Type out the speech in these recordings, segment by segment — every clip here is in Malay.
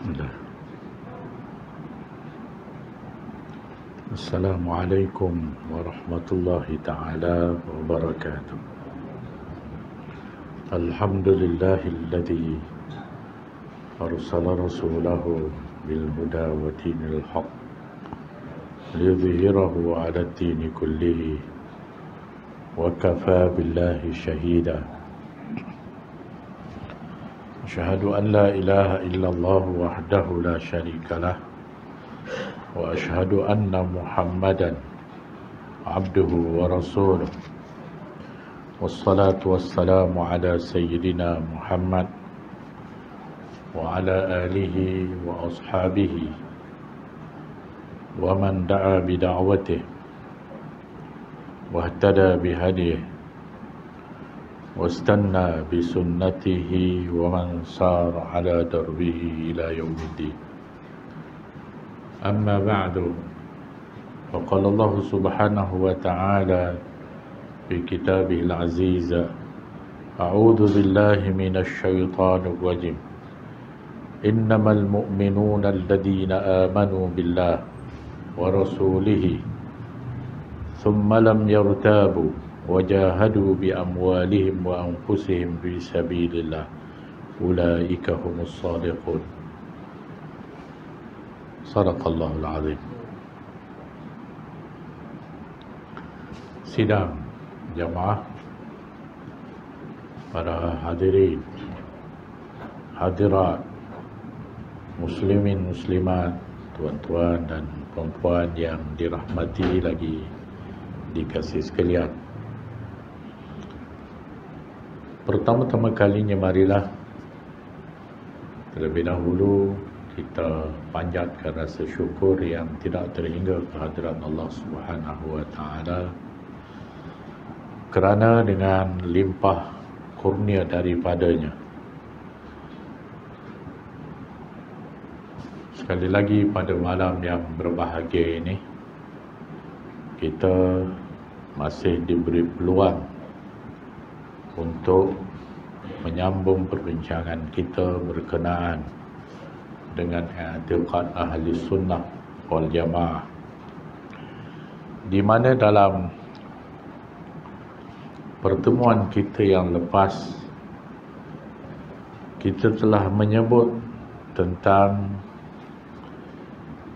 Bismillah. Assalamualaikum warahmatullahi ta'ala wabarakatuh. Alhamdulillahilladzi arsala rasulahu bil huda wa dinil haq liyudhhirahu 'ala ad-dini kullihi wa kafa billahi shahida. Asyhadu an la ilaha illallah wahdahu la syarika lah wa asyhadu anna Muhammadan abduhu wa rasuluh. Wassalatu wassalamu ala sayyidina Muhammad wa ala alihi wa ashabihi wa man da'a bi da'watihi wa ihtada bi hadihi واستنى بسنته ومن سار على دربه إلى يوم الدين. أما بعد، فقال الله سبحانه وتعالى في كتابه العزيز: أعوذ بالله من الشيطان الرجيم إنما المؤمنون الذين آمنوا بالله ورسوله ثم لم يرتابوا وجاهدوا بأموالهم وأنفسهم في سبيل الله أولئك هم الصادقون. صدق الله العظيم. Sidang jamaah, para hadirin, hadirat, muslimin, muslimat, tuan-tuan dan puan-puan yang dirahmati lagi dikasihi sekalian. Pertama-tama kalinya marilah terlebih dahulu kita panjatkan rasa syukur yang tidak terhingga kehadirat Allah Subhanahu wa taala, kerana dengan limpah kurnia daripadanya sekali lagi pada malam yang berbahagia ini kita masih diberi peluang untuk menyambung perbincangan kita berkenaan dengan i'tiqad ahli sunnah wal jamaah, di mana dalam pertemuan kita yang lepas kita telah menyebut tentang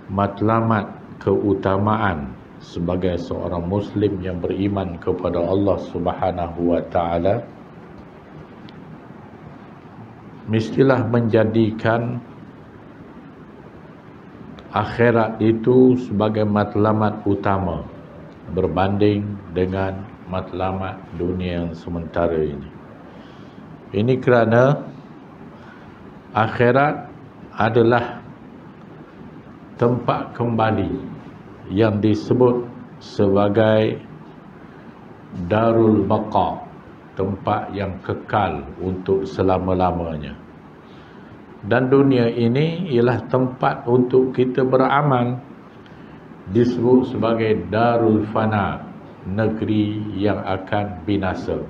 matlamat keutamaan sebagai seorang muslim yang beriman kepada Allah Subhanahu wa taala mestilah menjadikan akhirat itu sebagai matlamat utama berbanding dengan matlamat dunia yang sementara ini. Ini kerana akhirat adalah tempat kembali yang disebut sebagai Darul Baqa, tempat yang kekal untuk selama-lamanya. Dan dunia ini ialah tempat untuk kita beramal, disebut sebagai Darul Fana, negeri yang akan binasa.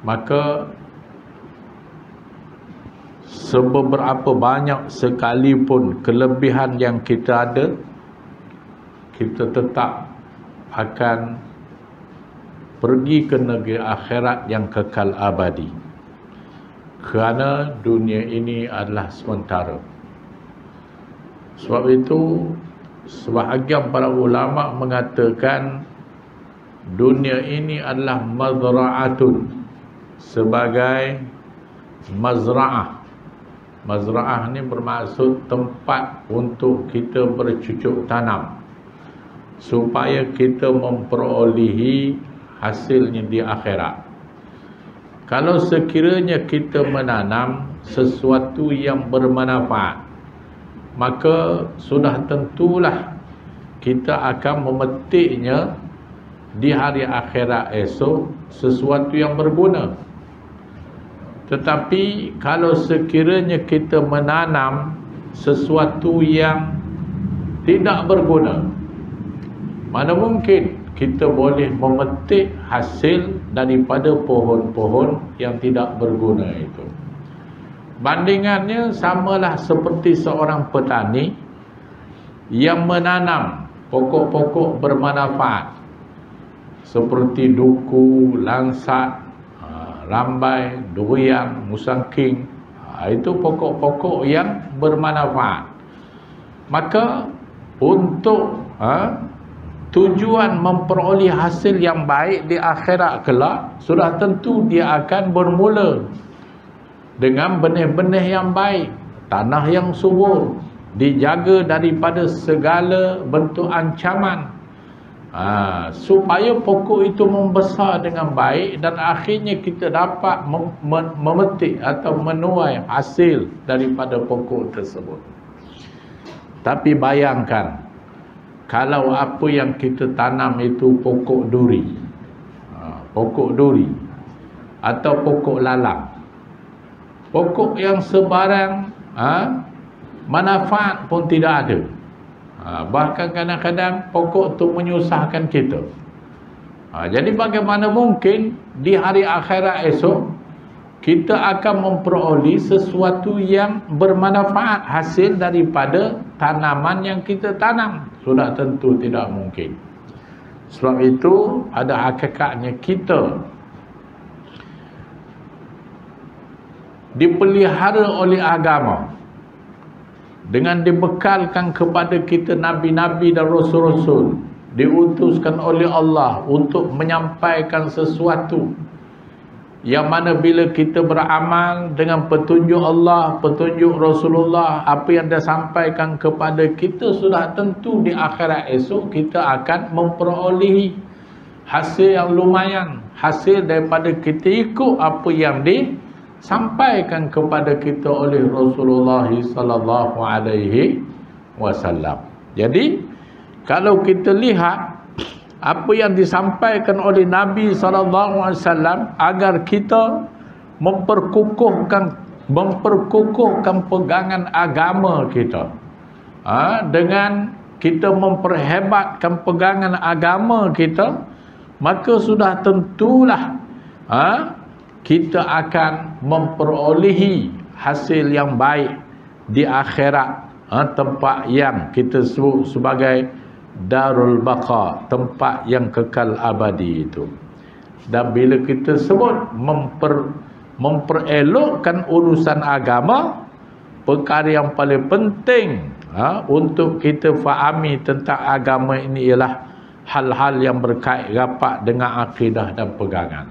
Maka seberapa banyak sekalipun kelebihan yang kita ada, kita tetap akan pergi ke negeri akhirat yang kekal abadi, kerana dunia ini adalah sementara. Sebab itu sebahagian para ulama mengatakan dunia ini adalah mazra'atun, sebagai mazra'ah. Mazra'ah ni bermaksud tempat untuk kita bercucuk tanam supaya kita memperolehi hasilnya di akhirat. Kalau sekiranya kita menanam sesuatu yang bermanfaat, maka sudah tentulah kita akan memetiknya di hari akhirat esok sesuatu yang berguna. Tetapi kalau sekiranya kita menanam sesuatu yang tidak berguna, mana mungkin kita boleh memetik hasil daripada pohon-pohon yang tidak berguna itu. bandingannya samalah seperti seorang petani yang menanam pokok-pokok bermanfaat seperti duku, langsat, rambai, durian, musangking. Itu pokok-pokok yang bermanfaat. Maka untuk tujuan memperoleh hasil yang baik di akhirat kelak, sudah tentu dia akan bermula dengan benih-benih yang baik, tanah yang subur, dijaga daripada segala bentuk ancaman, supaya pokok itu membesar dengan baik dan akhirnya kita dapat memetik atau menuai hasil daripada pokok tersebut. Tapi bayangkan kalau apa yang kita tanam itu pokok duri, atau pokok lalang, pokok yang sebarang manfaat pun tidak ada. Bahkan kadang-kadang pokok itu menyusahkan kita. Jadi bagaimana mungkin di hari akhirat esok kita akan memperoleh sesuatu yang bermanfaat hasil daripada tanaman yang kita tanam? Sudah tentu tidak mungkin. Sebab itu ada hakikatnya kita dipelihara oleh agama dengan dibekalkan kepada kita nabi-nabi dan rasul-rasul, diutuskan oleh Allah untuk menyampaikan sesuatu yang mana bila kita beramal dengan petunjuk Allah, petunjuk Rasulullah, apa yang dia sampaikan kepada kita, sudah tentu di akhirat esok kita akan memperolehi hasil yang lumayan, hasil daripada kita ikut apa yang disampaikan kepada kita oleh Rasulullah sallallahu alaihi wasallam. Jadi kalau kita lihat apa yang disampaikan oleh Nabi SAW agar kita memperkukuhkan pegangan agama kita, dengan kita memperhebatkan pegangan agama kita, maka sudah tentulah kita akan memperolehi hasil yang baik di akhirat, tempat yang kita sebut sebagai Darul Baqa, tempat yang kekal abadi itu. Dan bila kita sebut memperelokkan urusan agama, perkara yang paling penting untuk kita fahami tentang agama ini ialah hal-hal yang berkait rapat dengan akidah dan pegangan.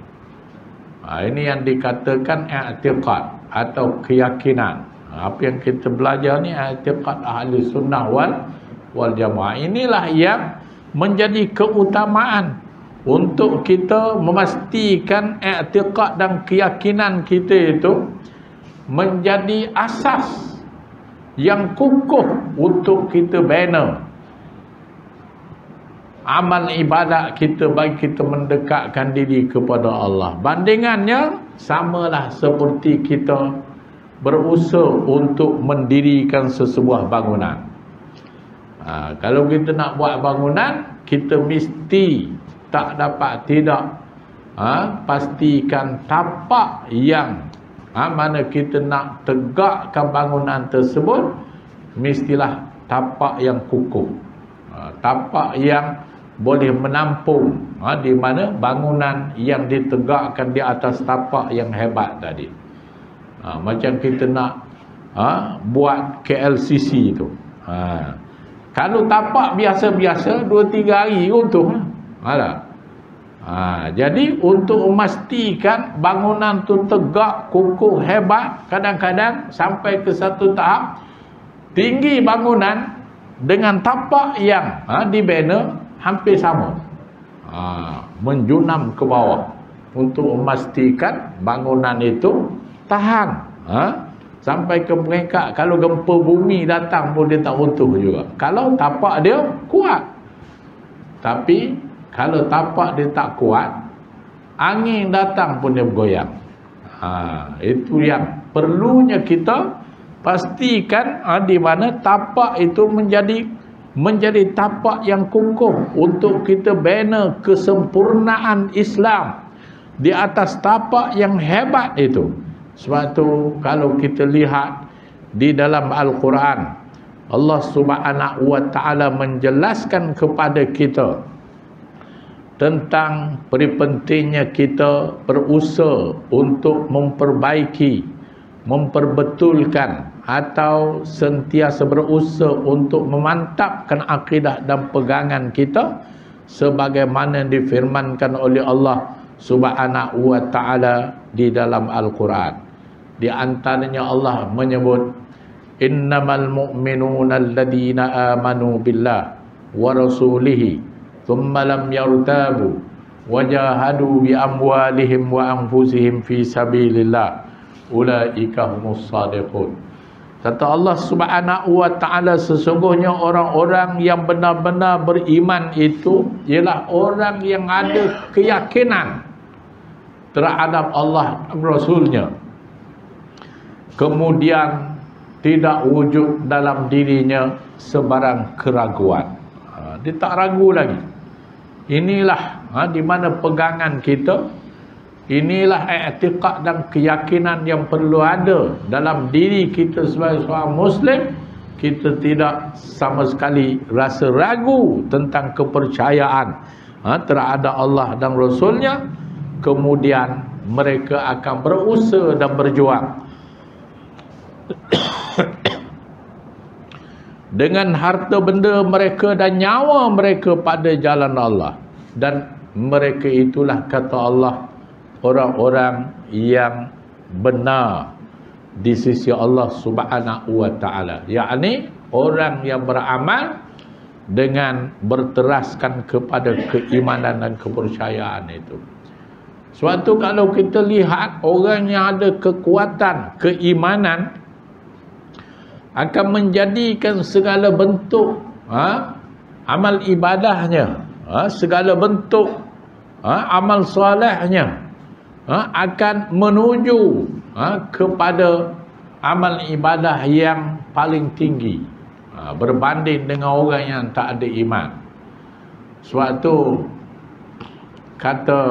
Ini yang dikatakan i'tiqad atau keyakinan. Apa yang kita belajar ni i'tiqad ahli sunnah wal jamaah. Inilah yang menjadi keutamaan untuk kita memastikan i'tiqad dan keyakinan kita itu menjadi asas yang kukuh untuk kita bina amal ibadat kita bagi kita mendekatkan diri kepada Allah. Bandingannya samalah seperti kita berusaha untuk mendirikan sesebuah bangunan. Kalau kita nak buat bangunan, kita mesti pastikan tapak yang mana kita nak tegakkan bangunan tersebut, mestilah tapak yang kukuh, tapak yang boleh menampung, di mana bangunan yang ditegakkan di atas tapak yang hebat tadi. Macam kita nak buat KLCC itu, kalau tapak biasa-biasa 2-3 hari untung. Jadi untuk memastikan bangunan tu tegak, kukuh, hebat, kadang-kadang sampai ke satu tahap tinggi bangunan dengan tapak yang dibina hampir sama, menjunam ke bawah untuk memastikan bangunan itu tahan, sampai ke peringkat kalau gempa bumi datang pun dia tak runtuh juga, kalau tapak dia kuat. Tapi kalau tapak dia tak kuat, angin datang pun dia bergoyang. Itu yang perlunya kita pastikan, di mana tapak itu menjadi tapak yang kukuh untuk kita bina kesempurnaan Islam di atas tapak yang hebat itu, Sebab tu kalau kita lihat di dalam Al-Quran, Allah Subhanahu wa ta'ala menjelaskan kepada kita tentang pentingnya kita berusaha untuk memperbaiki, memperbetulkan atau sentiasa berusaha untuk memantapkan akidah dan pegangan kita sebagaimana difirmankan oleh Allah Subhanahu wa ta'ala di dalam Al-Quran. Di antaranya Allah menyebut, innamal mu'minuna alladhina amanu billah wa rasulihi thumma lam yartabu wajahadu bi amwalihim wa anfusihim fi sabilillah ulaika humus shadiqun. Kata Allah Subhanahu wa ta'ala, sesungguhnya orang-orang yang benar-benar beriman itu ialah orang yang ada keyakinan terhadap Allah dan Rasulnya, kemudian tidak wujud dalam dirinya sebarang keraguan. Dia tak ragu lagi. Inilah di mana pegangan kita, inilah i'tiqad dan keyakinan yang perlu ada dalam diri kita sebagai seorang Muslim. Kita tidak sama sekali rasa ragu tentang kepercayaan terhadap Allah dan Rasulnya. Kemudian mereka akan berusaha dan berjuang dengan harta benda mereka dan nyawa mereka pada jalan Allah. Dan mereka itulah, kata Allah, orang-orang yang benar di sisi Allah Subhanahu wa ta'ala, yakni orang yang beramal dengan berteraskan kepada keimanan dan kepercayaan itu. Sebab tu kalau kita lihat orang yang ada kekuatan keimanan akan menjadikan segala bentuk amal ibadahnya, segala bentuk amal solehnya akan menuju kepada amal ibadah yang paling tinggi berbanding dengan orang yang tak ada iman. Sebab tu kata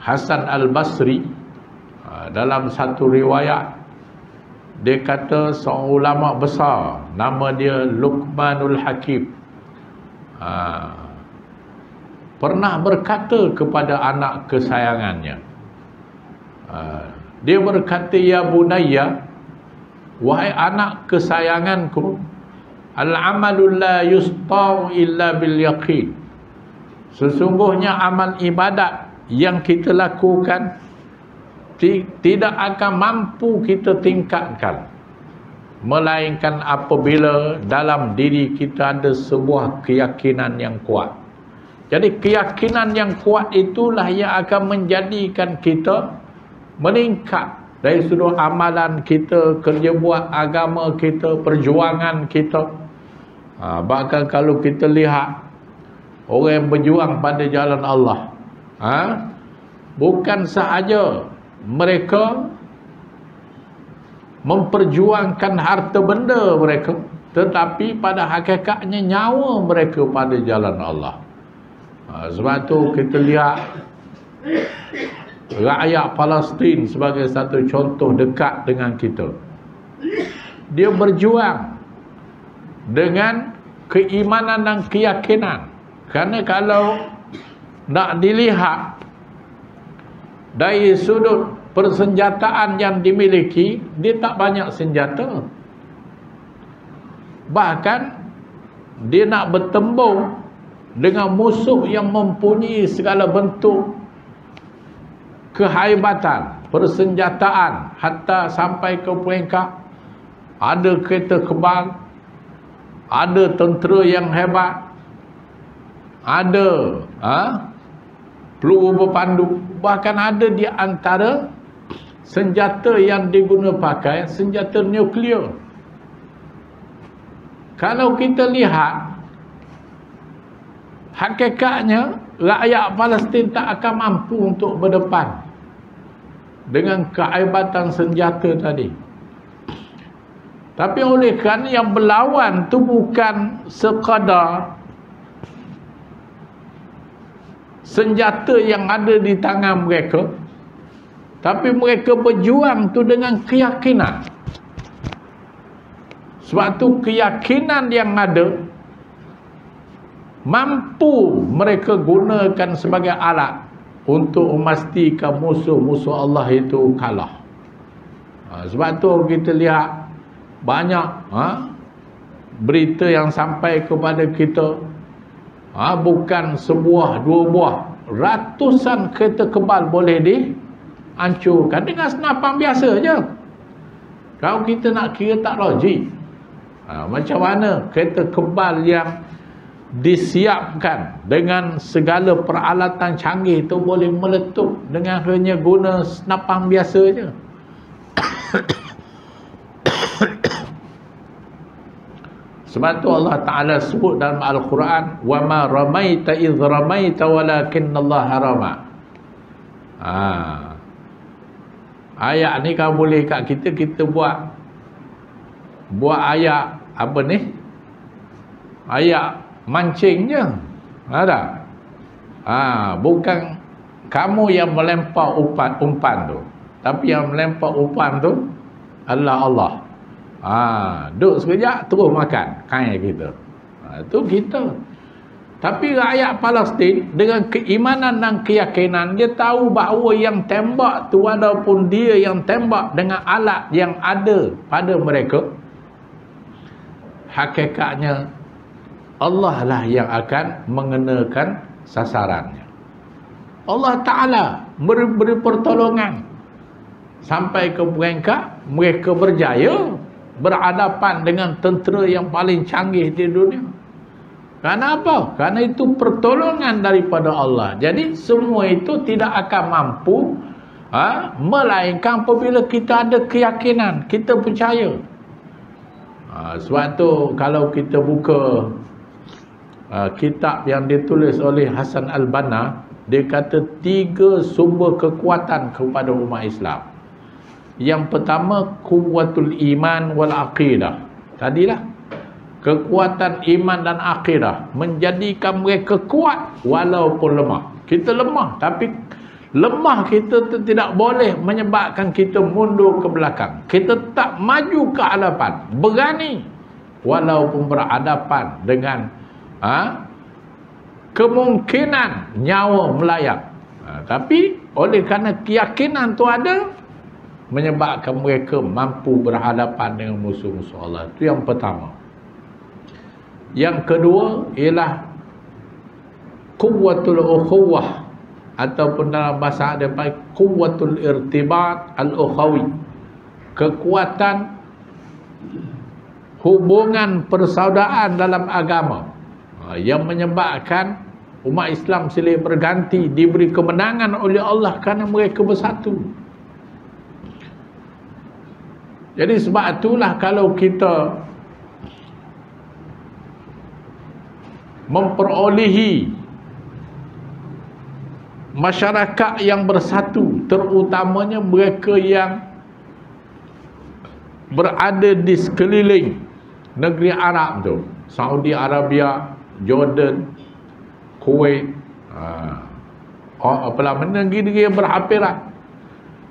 Hasan Al-Basri dalam satu riwayat, dia kata seorang ulama besar nama dia Luqmanul Hakim pernah berkata kepada anak kesayangannya, dia berkata, ya bunayya, wahai anak kesayanganku, al-amalu la yusta'u illa bil yaqin. Sesungguhnya amal ibadat yang kita lakukan tidak akan mampu kita tingkatkan melainkan apabila dalam diri kita ada sebuah keyakinan yang kuat. Jadi keyakinan yang kuat itulah yang akan menjadikan kita meningkat dari sudut amalan kita, kerja buat agama kita, perjuangan kita. Bahkan kalau kita lihat orang yang berjuang pada jalan Allah, bukan sahaja mereka memperjuangkan harta benda mereka, tetapi pada hakikatnya nyawa mereka pada jalan Allah. Sebab tu kita lihat rakyat Palestin sebagai satu contoh dekat dengan kita. Dia berjuang dengan keimanan dan keyakinan. Kerana kalau nak dilihat dari sudut persenjataan yang dimiliki, dia tak banyak senjata. Bahkan dia nak bertembung dengan musuh yang mempunyai segala bentuk kehebatan persenjataan, hatta sampai ke peringkat ada kereta kebal, ada tentera yang hebat, ada peluru berpandu, bahkan ada di antara senjata yang digunakan pakai senjata nuklear. Kalau kita lihat, hakikatnya rakyat Palestin tak akan mampu untuk berdepan dengan kehebatan senjata tadi. Tapi oleh kerana yang berlawan tu bukan sekadar senjata yang ada di tangan mereka, Tapi mereka berjuang tu dengan keyakinan. Sebab tu keyakinan yang ada mampu mereka gunakan sebagai alat untuk memastikan musuh-musuh Allah itu kalah. Sebab tu kita lihat banyak berita yang sampai kepada kita, bukan sebuah, dua buah, ratusan kereta kebal boleh dihancurkan dengan senapan biasa je. Kalau kita nak kira tak logik. Macam mana kereta kebal yang disiapkan dengan segala peralatan canggih tu boleh meletup dengan hanya guna senapan biasa je. Sebab tu Allah Ta'ala sebut dalam Al-Quran, wa ma ramaita idh ramaita walakinnallaha rama. Ayat ni kalau boleh kat kita buat ayat apa ni? Ayat mancing je. Ada? Bukan kamu yang melempar umpan tu, tapi yang melempar umpan tu adalah Allah. Duduk sekejap terus makan kain kita. Itu kita. Tapi rakyat Palestin dengan keimanan dan keyakinan, dia tahu bahawa yang tembak tu, walaupun dia yang tembak dengan alat yang ada pada mereka, hakikatnya Allah lah yang akan mengenakan sasarannya. Allah Ta'ala beri pertolongan sampai ke peringkat mereka berjaya berhadapan dengan tentera yang paling canggih di dunia. Kerana apa? Kerana itu pertolongan daripada Allah. Jadi semua itu tidak akan mampu melainkan apabila kita ada keyakinan, kita percaya. Sebab tu kalau kita buka kitab yang ditulis oleh Hasan Al-Banna, dia kata 3 sumber kekuatan kepada umat Islam. Yang pertama, kuwatul iman wal aqidah. Tadilah, kekuatan iman dan akidah menjadikan mereka kuat walaupun lemah. Kita lemah, tapi lemah kita tidak boleh menyebabkan kita mundur ke belakang. Kita tetap maju ke hadapan, berani walaupun berhadapan dengan kemungkinan nyawa melayang. Tapi oleh kerana keyakinan tu ada, menyebabkan mereka mampu berhadapan dengan musuh-musuh Allah. Itu yang pertama. Yang kedua ialah quwwatul ukhuwah, ataupun dalam bahasa ada quwwatul irtibat al-ukhawi, kekuatan hubungan persaudaraan dalam agama, yang menyebabkan umat Islam silih berganti diberi kemenangan oleh Allah kerana mereka bersatu. Jadi sebab itulah kalau kita memperolehi masyarakat yang bersatu, terutamanya mereka yang berada di sekeliling negeri Arab tu, Saudi Arabia, Jordan, Kuwait, negeri-negeri yang berhampiran.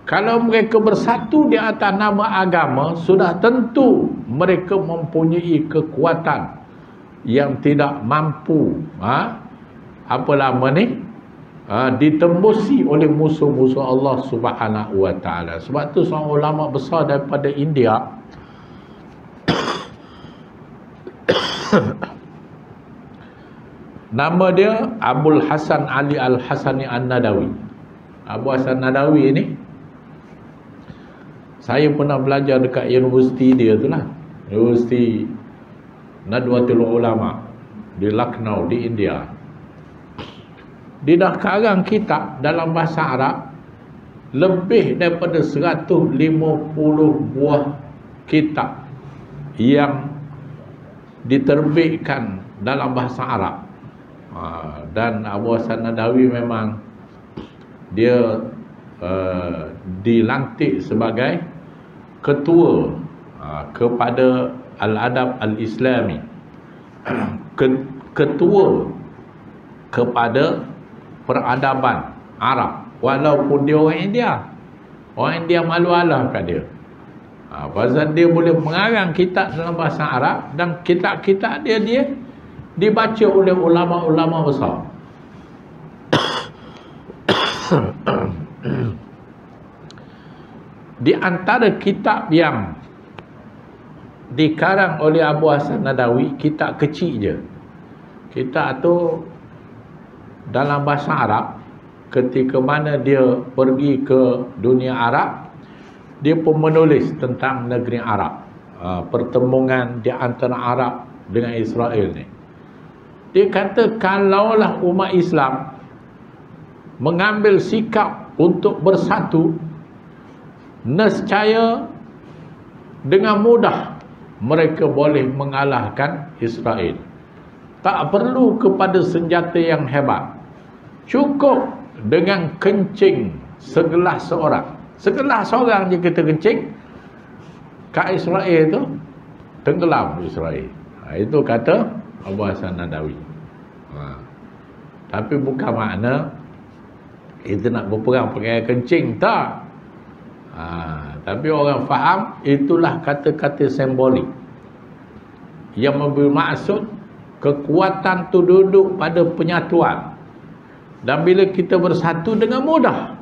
Kalau mereka bersatu di atas nama agama, sudah tentu mereka mempunyai kekuatan yang tidak mampu ditembusi oleh musuh-musuh Allah Subhanahu wa Ta'ala. Sebab tu seorang ulama besar daripada India nama dia Abul Hasan Ali Al-Hasani An-Nadawi. Abu Hasan Nadawi ini, saya pernah belajar dekat universiti dia tu lah, Universiti Nadwatul Ulama di Lucknow di India. Dia dah karang kitab dalam bahasa Arab lebih daripada 150 buah kitab yang diterbitkan dalam bahasa Arab. Dan Abu Hasan Nadawi memang dia dilantik sebagai ketua kepada Al-Adab Al-Islami, ketua kepada peradaban Arab, walaupun dia orang India. Orang India malu Allah kat dia. Pasal dia boleh mengarang kitab dalam bahasa Arab, dan kitab-kitab dia dibaca oleh ulama-ulama besar. Di antara kitab yang dikarang oleh Abu Hasan Nadawi, kitab kecil je. Kitab tu dalam bahasa Arab, ketika mana dia pergi ke dunia Arab, dia pun menulis tentang negeri Arab, pertemuan di antara Arab dengan Israel ni. Dia kata kalaulah umat Islam mengambil sikap untuk bersatu, nescaya dengan mudah mereka boleh mengalahkan Israel. Tak perlu kepada senjata yang hebat, cukup dengan kencing segelas seorang. Segelas seorang je kita kencing, kat Israel tu tenggelam Israel. Itu kata Abu Hasan Nadawi. Tapi bukan makna kita nak berperang pakai kencing, tak. Tapi orang faham itulah kata-kata simbolik yang memberi maksud kekuatan tu duduk pada penyatuan, dan bila kita bersatu dengan mudah,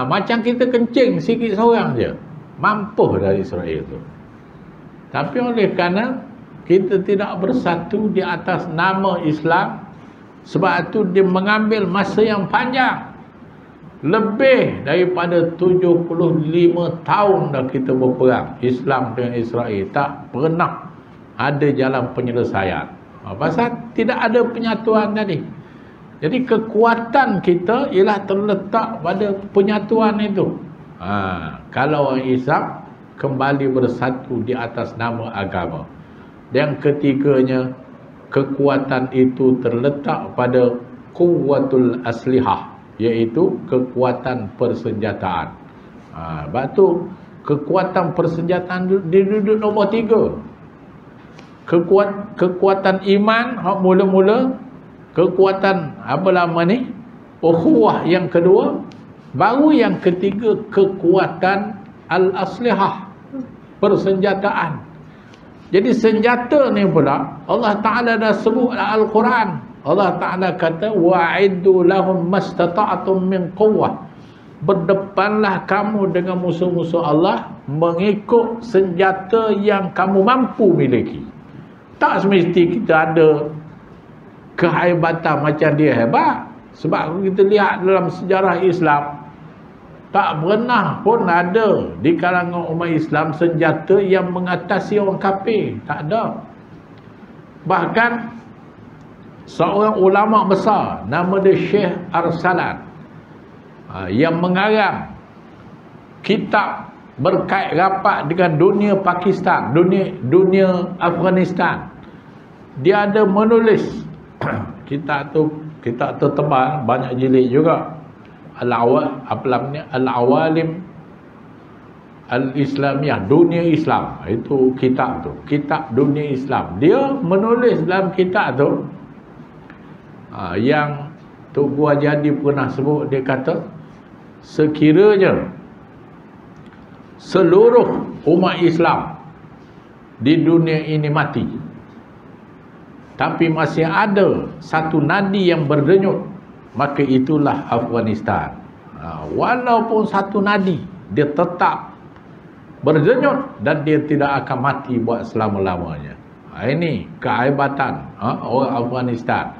macam kita kencing sikit seorang je, mampu dari Israel tu. Tapi oleh kerana kita tidak bersatu di atas nama Islam, sebab itu dia mengambil masa yang panjang. Lebih daripada 75 tahun dah kita berperang Islam dengan Israel, tak pernah ada jalan penyelesaian. Pasal tidak ada penyatuan tadi. Jadi kekuatan kita ialah terletak pada penyatuan itu. Kalau orang Islam kembali bersatu di atas nama agama. Yang ketiganya, kekuatan itu terletak pada quwwatul aslihah, iaitu kekuatan persenjataan. Sebab tu kekuatan persenjataan dia duduk nombor 3. Kekuatan iman hak mula-mula, kekuatan apa lama ni, ukhuwah yang kedua, baru yang ketiga kekuatan al-aslihah, persenjataan. Jadi senjata ni pula Allah Ta'ala dah sebut dalam Al-Quran. Allah Ta'ala kata wa'iddu lahum mastata'tum min quwwah. Berdepanlah kamu dengan musuh-musuh Allah mengikut senjata yang kamu mampu miliki. Tak semesti kita ada kehebatan macam dia hebat. Sebab kita lihat dalam sejarah Islam, tak pernah pun ada di kalangan umat Islam senjata yang mengatasi orang kafir. Tak ada. Bahkan seorang ulama besar, nama dia Syekh Arsalan, yang mengarang kitab berkait rapat dengan dunia Pakistan, dunia Afghanistan. Dia ada menulis kitab tu tebal, banyak jilid juga. Al-Awalim Al-Islamiyah, dunia Islam. Itu kitab tu, kitab dunia Islam. Dia menulis dalam kitab tu, yang Tok Guru Haji Hadi pernah sebut, dia kata sekiranya seluruh umat Islam di dunia ini mati, tapi masih ada satu nadi yang berdenyut, maka itulah Afghanistan. Walaupun satu nadi, dia tetap berdenyut dan dia tidak akan mati buat selama-lamanya. Ini kehebatan orang Afghanistan.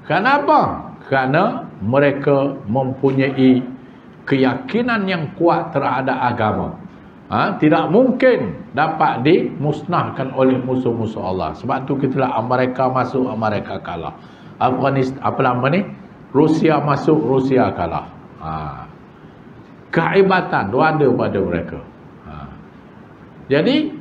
Kenapa? Kerana mereka mempunyai keyakinan yang kuat terhadap agama. Tidak mungkin dapat dimusnahkan oleh musuh-musuh Allah. Sebab tu kita lah Amerika masuk, Amerika kalah. Afghanistan, apa nama ni? Rusia masuk, Rusia kalah. Kehebatan tu ada pada mereka. Jadi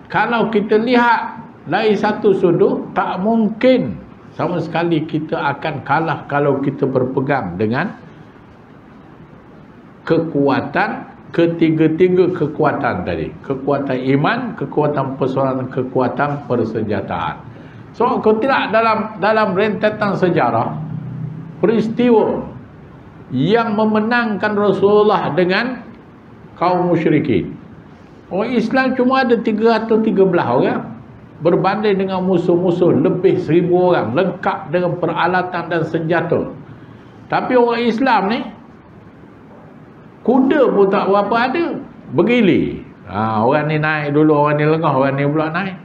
kalau kita lihat dari satu sudut, tak mungkin sama sekali kita akan kalah kalau kita berpegang dengan kekuatan, ketiga-tiga kekuatan tadi. Kekuatan iman, kekuatan persoalan, kekuatan persenjataan. So, kalau tidak dalam rentetan sejarah, peristiwa yang memenangkan Rasulullah dengan kaum musyrikin. Orang Islam cuma ada 313 orang berbanding dengan musuh-musuh lebih 1000 orang lengkap dengan peralatan dan senjata. Tapi orang Islam ni kuda pun tak berapa ada, bergilir. Orang ni naik dulu, orang ni lengah, orang ni pula naik.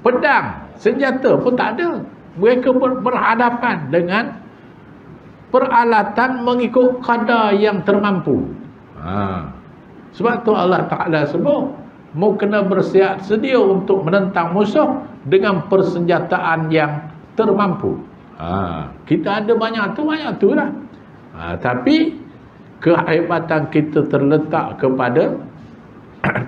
Pedang, senjata pun tak ada. Mereka berhadapan dengan peralatan mengikut kadar yang termampu. Sebab tu Allah Ta'ala sebut, mau kena bersiap sedia untuk menentang musuh dengan persenjataan yang termampu. Kita ada banyak tu lah. Tapi kehebatan kita terletak kepada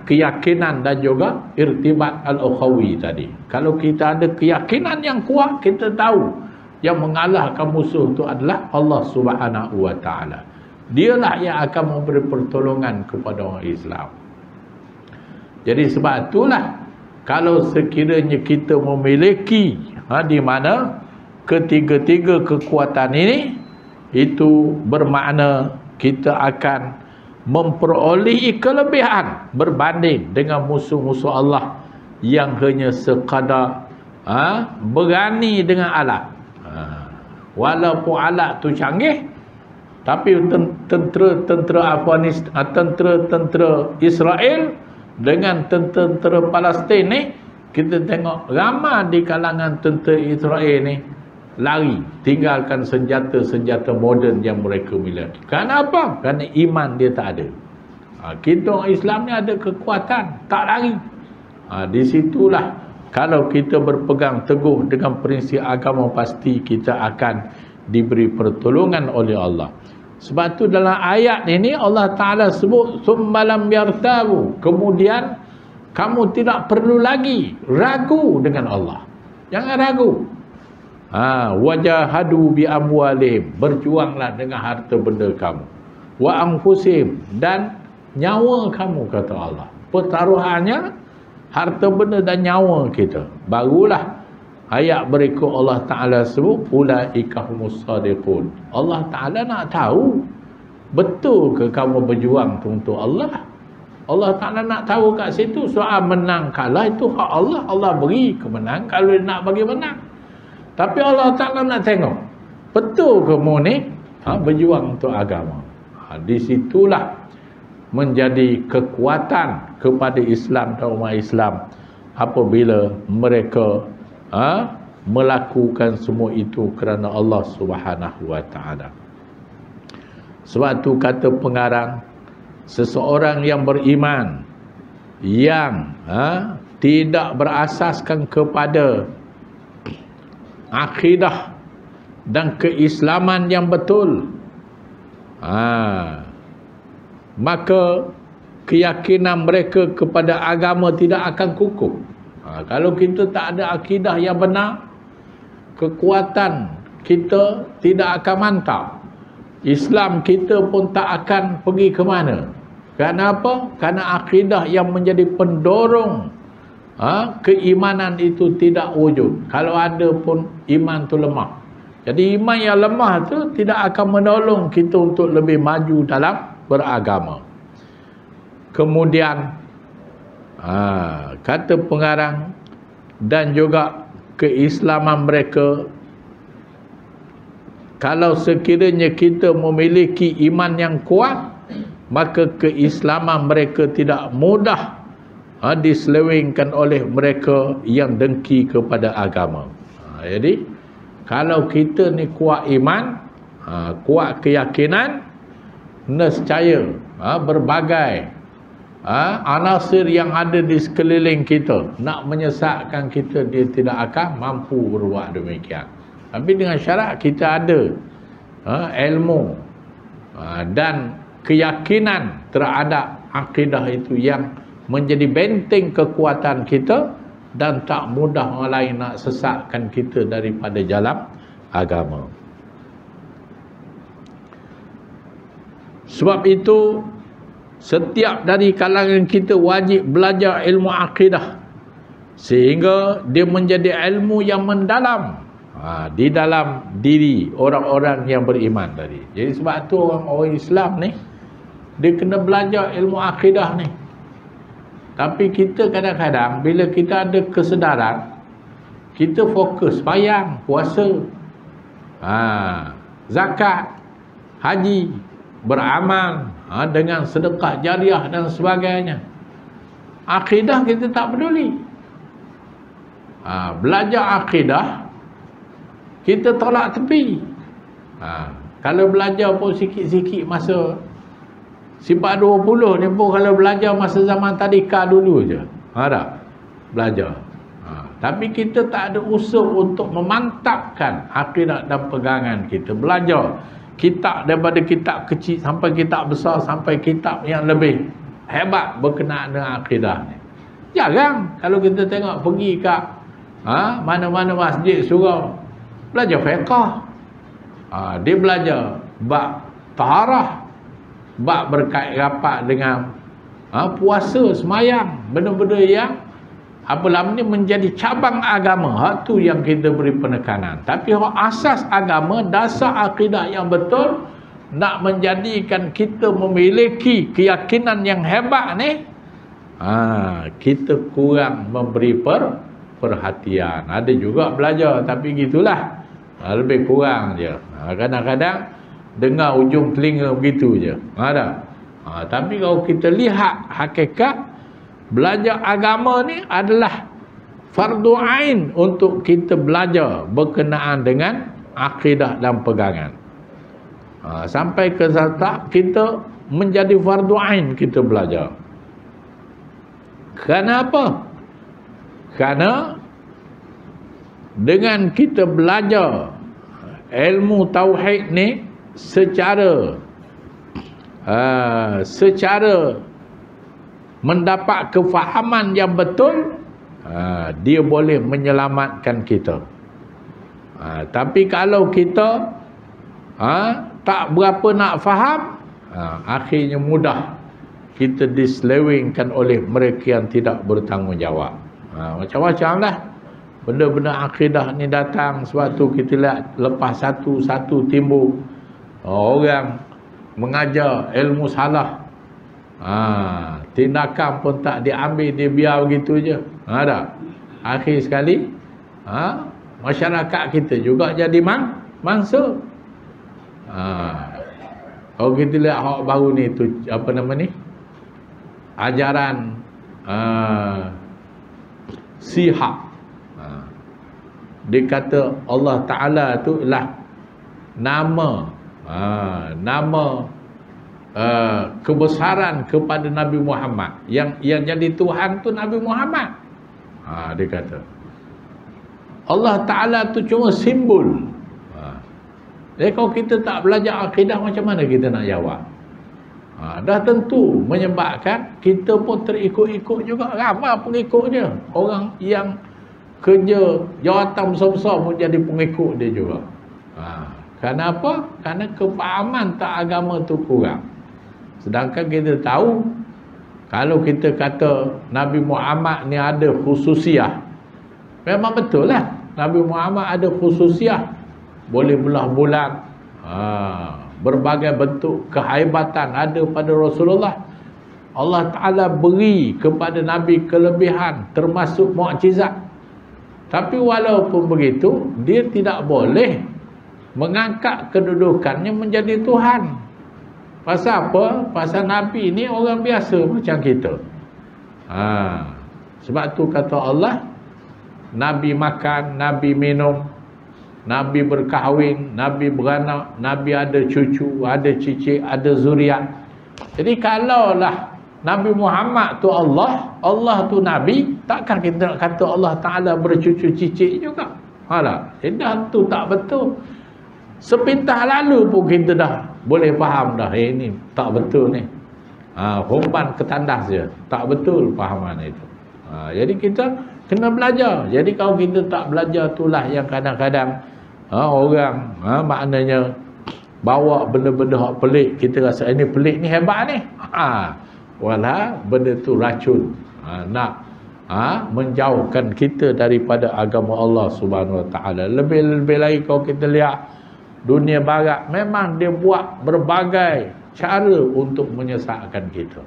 keyakinan dan juga irtibat al-ukhawi tadi. Kalau kita ada keyakinan yang kuat, kita tahu yang mengalahkan musuh itu adalah Allah Subhanahu wa Ta'ala. Dialah yang akan memberi pertolongan kepada orang Islam. Jadi sebab itulah, kalau sekiranya kita memiliki di mana ketiga-tiga kekuatan ini, itu bermakna kita akan memperolehi kelebihan berbanding dengan musuh-musuh Allah yang hanya sekadar berani dengan alat. Walaupun alat tu canggih, tapi tentera Israel dengan tentera Palestin ni, kita tengok ramai di kalangan tentera Israel ni lari, tinggalkan senjata-senjata moden yang mereka miliki. Kenapa? Kerana iman dia tak ada. Kita orang Islam ni ada kekuatan, tak lari. Di situlah, kalau kita berpegang teguh dengan prinsip agama, pasti kita akan diberi pertolongan oleh Allah. Sebab tu dalam ayat ini Allah Ta'ala sebut summalam yartabu, kemudian kamu tidak perlu lagi ragu dengan Allah. Jangan ragu. Wajahadu bi amwalihim, berjuanglah dengan harta benda kamu, wa anfusihim, dan nyawa kamu, kata Allah. Pertaruhannya harta benda dan nyawa kita. Barulah ayat berikut Allah Ta'ala sebut ulaika humus shadiqun. Allah Ta'ala nak tahu betul ke kamu berjuang untuk Allah. Allah Ta'ala nak tahu kat situ. Soal menang kalah itu hak Allah. Allah beri kemenang kalau dia nak bagi menang. Tapi Allah Ta'ala nak tengok betul ke mu ni berjuang untuk agama. Di situlah menjadi kekuatan kepada Islam dan umat Islam apabila mereka melakukan semua itu kerana Allah Subhanahu wa Ta'ala. Sebab tu kata pengarang, seseorang yang beriman yang tidak berasaskan kepada akidah dan keislaman yang betul, maka keyakinan mereka kepada agama tidak akan kukuh. Kalau kita tak ada akidah yang benar, kekuatan kita tidak akan mantap. Islam kita pun tak akan pergi ke mana. Kenapa? Kerana akidah yang menjadi pendorong keimanan itu tidak wujud. Kalau ada pun iman tu lemah. Jadi iman yang lemah tu tidak akan menolong kita untuk lebih maju dalam beragama. Kemudian kata pengarang, dan juga keislaman mereka, kalau sekiranya kita memiliki iman yang kuat, maka keislaman mereka tidak mudah diselewengkan oleh mereka yang dengki kepada agama. Jadi kalau kita ni kuat iman, kuat keyakinan, nescaya berbagai anasir yang ada di sekeliling kita nak menyesatkan kita, dia tidak akan mampu berbuat demikian. Tapi dengan syarat kita ada ilmu dan keyakinan terhadap akidah itu yang menjadi benteng kekuatan kita, dan tak mudah orang lain nak sesatkan kita daripada jalan agama. Sebab itu setiap dari kalangan kita wajib belajar ilmu akidah sehingga dia menjadi ilmu yang mendalam. di dalam diri orang-orang yang beriman tadi. Jadi sebab tu orang Islam ni dia kena belajar ilmu akidah ni. Tapi kita kadang-kadang bila kita ada kesedaran, kita fokus sembahyang, puasa, zakat, haji, beramal, dengan sedekah jariah dan sebagainya. Akidah kita tak peduli. Belajar akidah kita tolak tepi. Kalau belajar pun sikit-sikit masa sifat 20 ni pun kalau belajar masa zaman tadika dulu je. Tak belajar. Tapi kita tak ada usaha untuk memantapkan akidah dan pegangan kita. Belajar kitab daripada kitab kecil sampai kitab besar sampai kitab yang lebih hebat berkenaan dengan akidah ni. Jarang kalau kita tengok pergi kat mana-mana masjid surau belajar fiqh. Dia belajar bab taharah, bab berkait rapat dengan puasa, semayang, benda-benda yang ni menjadi cabang agama. Tu yang kita beri penekanan. Tapi asas agama, dasar akidah yang betul, nak menjadikan kita memiliki keyakinan yang hebat ni, kita kurang memberi perhatian. Ada juga belajar tapi gitulah, lebih kurang je. Kadang-kadang dengar ujung telinga begitu je. Tapi kalau kita lihat hakikat, belajar agama ni adalah fardu ain untuk kita belajar berkenaan dengan akidah dan pegangan. Sampai ke tahap kita menjadi fardu ain kita belajar. Kenapa? Kerana dengan kita belajar ilmu tauhid ni secara mendapat kefahaman yang betul, dia boleh menyelamatkan kita. Tapi kalau kita tak berapa nak faham, akhirnya mudah kita diselewengkan oleh mereka yang tidak bertanggungjawab. Macam-macam lah benda-benda akidah ni datang. Sebab tu kita lihat lepas satu-satu timbul orang mengajar ilmu salah, tindakan pun tak diambil, dia biar begitu je. Akhir sekali masyarakat kita juga jadi mangsa. Kalau kita lihat hak baru ni tu, apa nama ni, ajaran sihak. Dia kata Allah Ta'ala tu lah nama kebesaran kepada Nabi Muhammad. Yang jadi Tuhan tu Nabi Muhammad. Dia kata Allah Ta'ala tu cuma simbol. Jadi kalau kita tak belajar akidah, macam mana kita nak jawab? Dah tentu menyebabkan kita pun terikut-ikut juga. Ramai pengikutnya. Orang yang kerja jawatan besar-besar pun jadi pengikut dia juga. Kenapa? Kerana kefahaman tak agama tu kurang. Sedangkan kita tahu, kalau kita kata Nabi Muhammad ni ada khususiah, memang betul lah Nabi Muhammad ada khususiah. Boleh belah bulan, berbagai bentuk kehebatan ada pada Rasulullah. Allah Ta'ala beri kepada Nabi kelebihan termasuk mukjizat. Tapi walaupun begitu, dia tidak boleh mengangkat kedudukannya menjadi Tuhan. Pasal apa? Pasal Nabi ni orang biasa macam kita. Sebab tu kata Allah, Nabi makan, Nabi minum, Nabi berkahwin, Nabi beranak, Nabi ada cucu, ada cicit, ada zuriat. Jadi kalaulah Nabi Muhammad tu Allah, Allah tu Nabi, takkan kita nak kata Allah Ta'ala bercucu cicit juga? Jadi dah tu tak betul. Sepintas lalu pun kita dah boleh faham dah, ini tak betul ni. Humban ketandas je, tak betul fahaman itu. Jadi kita kena belajar. Jadi kalau kita tak belajar, itulah yang kadang-kadang orang maknanya bawa benda-benda hak pelik, kita rasa ini pelik ni, hebat ni. Walau benda tu racun. Nak menjauhkan kita daripada agama Allah Subhanahu Wa Taala. Lebih-lebih lagi kalau kita lihat dunia barat, memang dia buat berbagai cara untuk menyesatkan kita.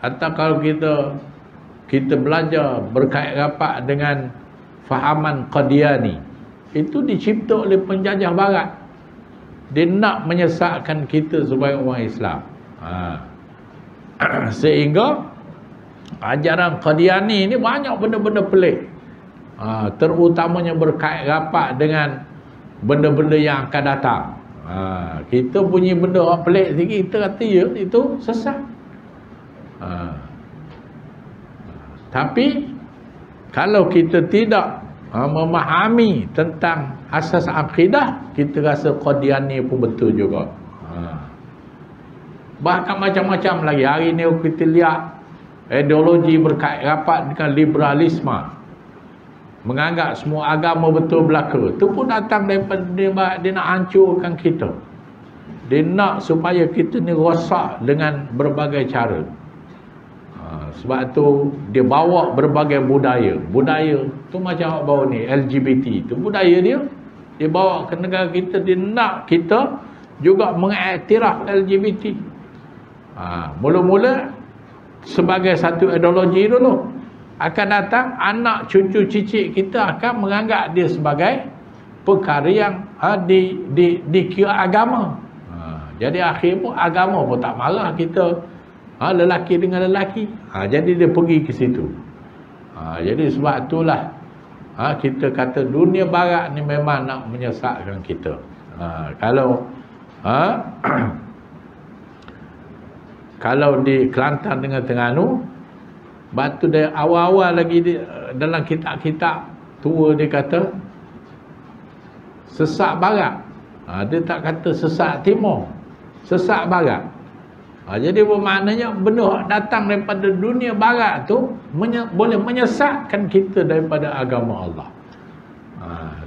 Atau kalau kita belajar berkait rapat dengan fahaman Qadiani, itu dicipta oleh penjajah barat. Dia nak menyesatkan kita sebagai orang Islam. Sehingga ajaran Qadiani ini banyak benda-benda pelik. Terutamanya berkait rapat dengan benda-benda yang akan datang. Kita punya benda orang pelik sikit, kita kata ya, itu sesat. Tapi kalau kita tidak memahami tentang asas akidah, kita rasa Qadiani pun betul juga. Bahkan macam-macam lagi. Hari ni kita lihat ideologi berkait rapat dengan liberalisme, menganggap semua agama betul belaka. Itu pun datang daripada dia nak hancurkan kita. Dia nak supaya kita ni rosak dengan berbagai cara. Sebab tu dia bawa berbagai budaya. Budaya tu macam bawa ni LGBT tu budaya dia. Dia bawa ke negara kita. Dia nak kita juga mengiktiraf LGBT. Mula-mula sebagai satu ideologi dulu. Akan datang anak cucu cicit kita akan menganggap dia sebagai perkara yang dikira agama. Jadi akhir pun agama pun tak marah kita. Lelaki dengan lelaki. Jadi dia pergi ke situ. Jadi sebab itulah kita kata dunia barat ni memang nak menyesatkan kita. Kalau kalau di Kelantan dengan Terengganu, batu dari awal-awal lagi dalam kitab-kitab tua dia kata sesat barat. Dia tak kata sesat timur, sesat barat. Jadi bermaknanya benda datang daripada dunia barat tu boleh menyesatkan kita daripada agama Allah.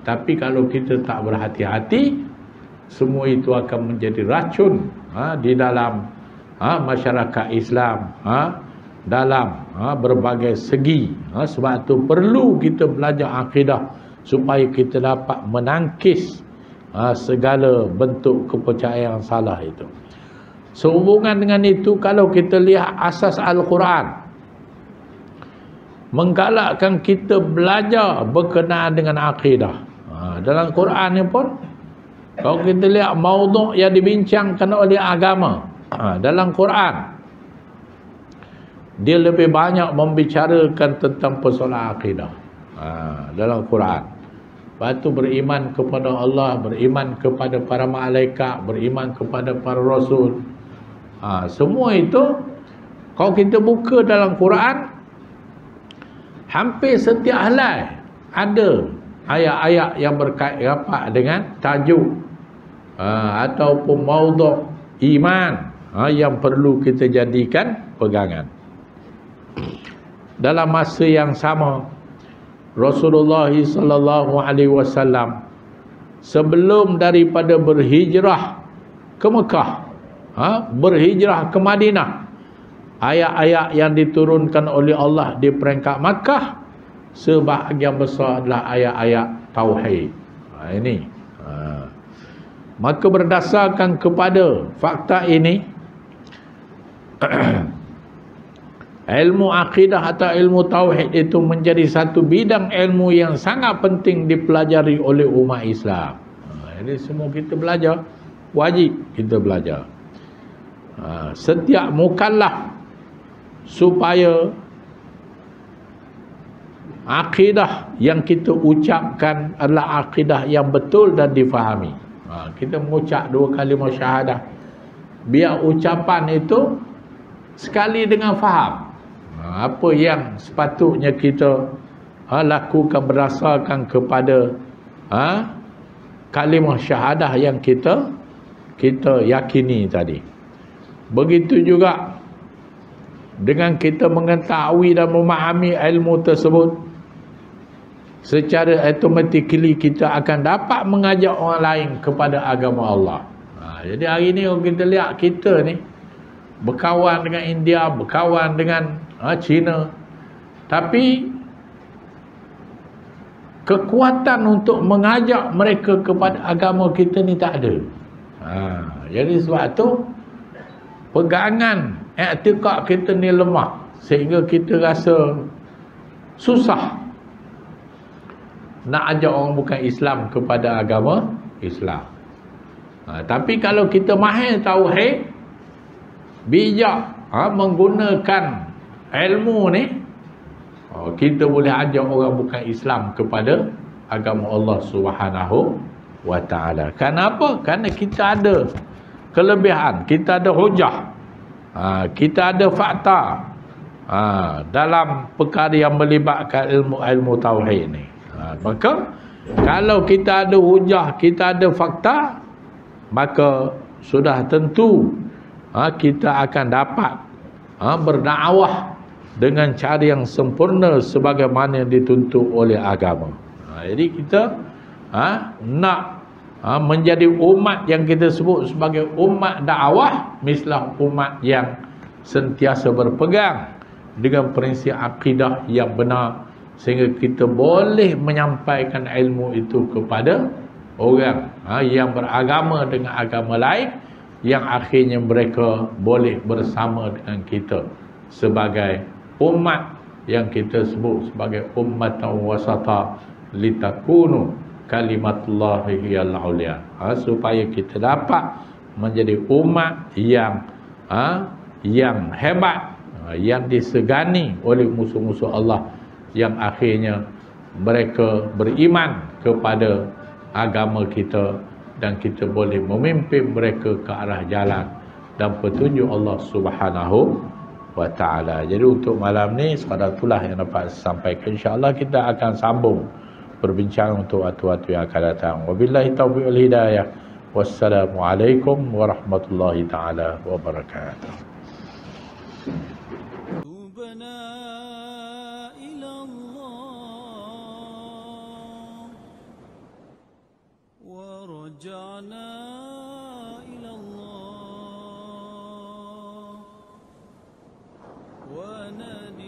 Tapi kalau kita tak berhati-hati, semua itu akan menjadi racun di dalam masyarakat Islam, dalam berbagai segi. Sebab itu perlu kita belajar akidah supaya kita dapat menangkis segala bentuk kepercayaan salah itu. Sehubungan dengan itu, kalau kita lihat asas Al-Quran menggalakkan kita belajar berkenaan dengan akidah. Dalam Quran ni pun, kalau kita lihat maudhu' yang dibincangkan oleh agama dalam Quran, dia lebih banyak membicarakan tentang persoalan akidah dalam Quran. Lepas tu beriman kepada Allah, beriman kepada para malaikat, beriman kepada para rasul. Semua itu kalau kita buka dalam Quran, hampir setiap helai ada ayat-ayat yang berkait rapat dengan tajuk ataupun maudhu' iman yang perlu kita jadikan pegangan. Dalam masa yang sama, Rasulullah sallallahu alaihi wasallam sebelum daripada berhijrah ke Mekah, berhijrah ke Madinah, ayat-ayat yang diturunkan oleh Allah di peringkat Makkah sebahagian besar adalah ayat-ayat tauhid. Ini maka berdasarkan kepada fakta ini, ilmu akidah atau ilmu tauhid itu menjadi satu bidang ilmu yang sangat penting dipelajari oleh umat Islam. Jadi semua kita belajar, wajib kita belajar. Setiap mukallaf supaya akidah yang kita ucapkan adalah akidah yang betul dan difahami. Kita mengucap 2 kalimah syahadah, biar ucapan itu sekali dengan faham apa yang sepatutnya kita lakukan berdasarkan kepada kalimah syahadah yang kita yakini tadi. Begitu juga dengan kita mengetahui dan memahami ilmu tersebut, secara automatically kita akan dapat mengajak orang lain kepada agama Allah. Jadi hari ni kalau kita lihat kita ni berkawan dengan India, berkawan dengan China, Tapi kekuatan untuk mengajak mereka kepada agama kita ni tak ada. Jadi sebab tu pegangan i'tikad kita ni lemah, sehingga kita rasa susah nak ajak orang bukan Islam kepada agama Islam. Tapi kalau kita mahir tauhid, bijak menggunakan ilmu ni, kita boleh ajak orang bukan Islam kepada agama Allah Subhanahu wa ta'ala. Kenapa? Kerana kita ada kelebihan, kita ada hujah, kita ada fakta dalam perkara yang melibatkan ilmu tauhid ni. Maka kalau kita ada hujah, kita ada fakta, maka sudah tentu kita akan dapat berdakwah dengan cara yang sempurna sebagaimana yang dituntut oleh agama. Jadi kita nak menjadi umat yang kita sebut sebagai umat dakwah, mislah umat yang sentiasa berpegang dengan prinsip akidah yang benar, sehingga kita boleh menyampaikan ilmu itu kepada orang yang beragama dengan agama lain, yang akhirnya mereka boleh bersama dengan kita sebagai umat yang kita sebut sebagai ummatan wasata litakunu kalimatullahi hiyal ulia, supaya kita dapat menjadi umat yang hebat, yang disegani oleh musuh-musuh Allah, yang akhirnya mereka beriman kepada agama kita, dan kita boleh memimpin mereka ke arah jalan dan petunjuk Allah Subhanahu wa ta'ala. Jadi untuk malam ni sekadar itulah yang dapat saya sampaikan. InsyaAllah kita akan sambung perbincangan untuk waktu-waktu yang akan datang. Wabillahi taufiq wal hidayah. Wassalamualaikum warahmatullahi ta'ala wabarakatuh. ورجعنا إلى الله وندم